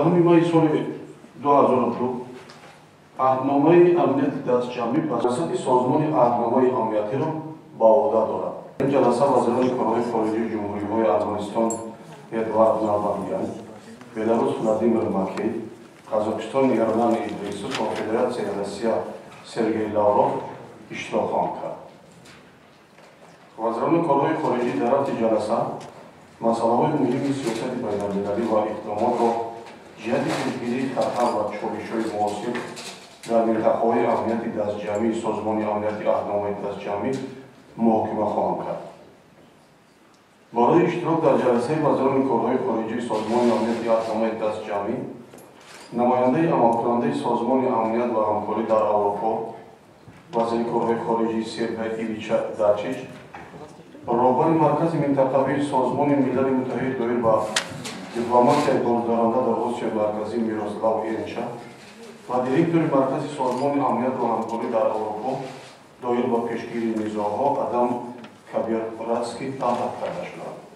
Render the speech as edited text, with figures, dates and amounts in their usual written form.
19 май соли 2002 аҳдномаи амнияти дастҷамъӣ ба риёсати созмони аҳдномаи амниятиро ба оҳда дорад. Ин ҷаласа вазирони корҳои хориҷии ҷумҳуриҳои Афғонистон Эдвард Нарбандян, Беларус Владимир Макей, Қозоқистон Ерлан Идрисов ва Федератсияи Россия Сергей Лавров иштирок хоҳанд кард. Вазирони корҳои хориҷӣ дар рафти ҷаласа масъалаҳои муҳими сиёсати байналмилалӣ ва иқтидомотро ҷиҳати пешгирии хатар ва чолишҳои муосир дар минтақаҳои амнияти дастҷамъии созмони амнияти аҳдномаи дастҷамъӣ муҳокима хоҳанд кард. Барои иштирок дар ҷаласаи вазирони корҳои хориҷии созмони амнияти аҳдномаи дастҷамъӣ намояндаи амалкунандаи созмони амният ва ҳамкорӣ дар Аврупо, вазири корҳои хориҷии Сербия Ивича Дачич, роҳбари маркази минтақавии созмони Милали Муттаҳид доир ба дипломатияи боздоранда дар Осиёи Марказӣ Мирослав Енча ва директори маркази созмони амният ва ҳамкорӣ дар Аврупо доир ба пешгирии низоъҳо Адам Кабиррадский таҳдид карда шуданд.